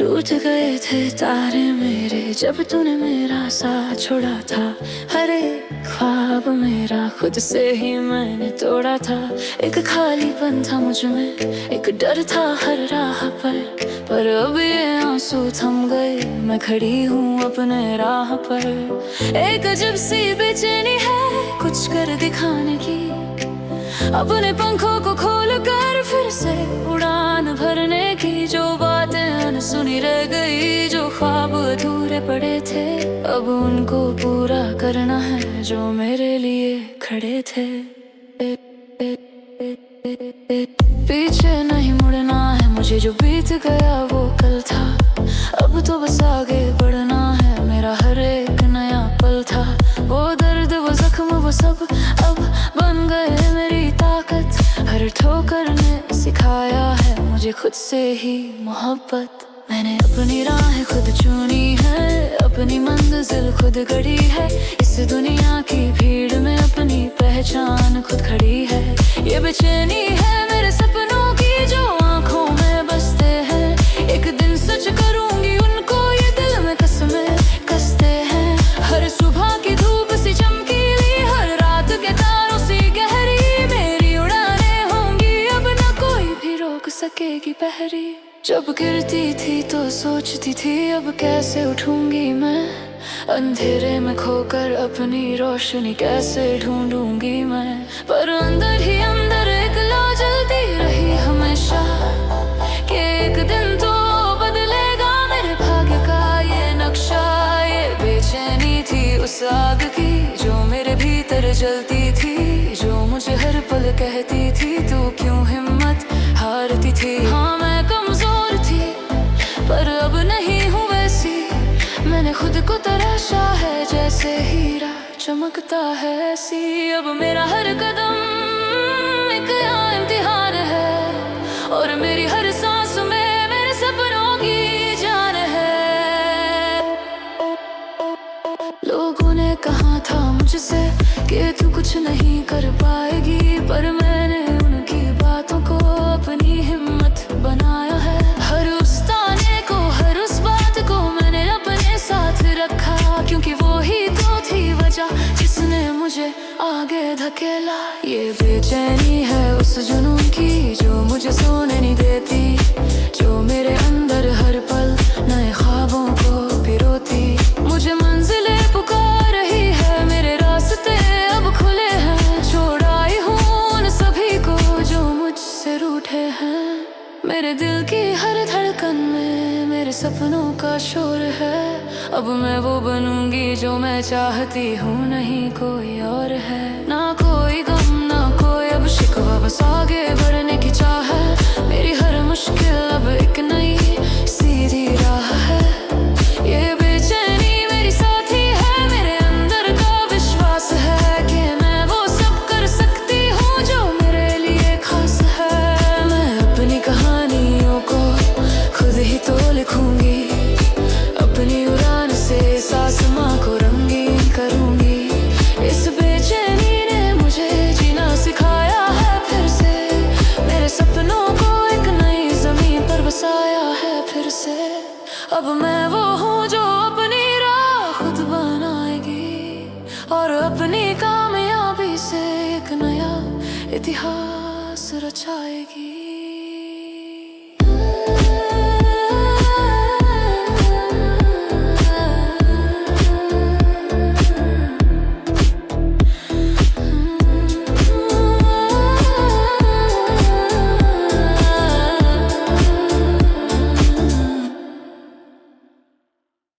टूट गए थे तारे मेरे जब तूने मेरा साथ छोड़ा था। हर एक ख्वाब मेरा खुद से ही मैंने तोड़ा था। एक खालीपन था मुझ में, एक डर था हर राह पर अब ये आंसू थम गए, मैं खड़ी हूँ अपने राह पर। एक अजब सी बेचैनी है कुछ कर दिखाने की, अपने पंखों को खोल कर फिर से उड़ान भरने की। जो बातें अनसुनी रह गई, जो ख्वाब अधूरे पड़े थे, अब उनको पूरा करना है जो मेरे लिए खड़े थे। पीछे नहीं मुड़ना है मुझे, जो बीत गया वो कल था। अब तो बस आगे बढ़ना है, मेरा हर एक नया पल था। वो दर्द वो जख्म वो सब अब बन गए मेरी ताकत। हर ठोकर ने सिखाया है मुझे खुद से ही मोहब्बत। मैंने अपनी राहें खुद चुनी है, अपनी मंजिल खुद गढ़ी है। इस दुनिया की भीड़ में अपनी पहचान खुद खड़ी है। ये बेचैनी है मेरे सपनों की जो आंखों में बसते हैं। एक दिन सच करूंगी उनको, ये दिल में कसमें कसते हैं। हर सुबह की धूप सी चमकीली, हर रात के तारों सी गहरी, मेरी उड़ानें होंगी अब न कोई भी रोक सकेगी पहरी। जब गिरती थी तो सोचती थी अब कैसे उठूंगी मैं, अंधेरे में खोकर अपनी रोशनी कैसे ढूंढूंगी मैं। पर अंदर ही अंदर एक लौ जलती रही हमेशा कि एक दिन तो बदलेगा मेरे भाग्य का ये नक्शा। ये बेचैनी थी उस आग की जो मेरे भीतर जलती थी, जो मुझे हर पल कहती थी तू क्यों हिम्मत हारती थी। हाँ मैं कमजोर थी पर अब नहीं हूँ वैसी, मैंने खुद को तराशा है जैसे हीरा चमकता है ऐसी। अब मेरा हर कदम एक इम्तिहान है और मेरी हर सांस में मेरे सपनों की जान है। लोगों ने कहा था मुझसे कि तू कुछ नहीं कर पाएगी, पर मैंने उनकी बातों को अपनी हिम्मत बनाया है। हर उस ताने को, हर उस बात को मैंने अपने साथ रखा, क्योंकि वो ही तो थी वजह जिसने मुझे आगे धकेला। ये बेचैनी है उस जुनून की जो मुझे सोने नहीं देती, जो मेरे अंदर हर पल नए ख्वाबों को पिरोती। मुझे मंजिलें पुकार रही है, मेरे रास्ते अब खुले हैं। छोड़ आई हूँ उन सभी को जो मुझसे रूठे हैं। मेरे दिल की हर धड़कन में मेरे सपनों का शोर है। अब मैं वो बनूंगी जो मैं चाहती हूँ, नहीं कोई और है। ना कोई गम ना कोई अब शिकवा, बस आगे बढ़ने की चाह है। मेरी हर मुश्किल अब एक नई सीधी राह है। ये बेचैनी मेरी साथी है, मेरे अंदर का विश्वास है कि मैं वो सब कर सकती हूँ जो मेरे लिए खास है। मैं अपनी कहानियों को खुद ही तो लिखूंगी, अपनी उड़ान से इस आसमां को रंगीन करूंगी। इस बेचैनी ने मुझे जीना सिखाया है फिर से, मेरे सपनों को एक नई जमीन पर बसाया है फिर से। अब मैं वो हूँ जो अपनी राह खुद बनाएगी और अपनी कामयाबी से एक नया इतिहास रचाएगी।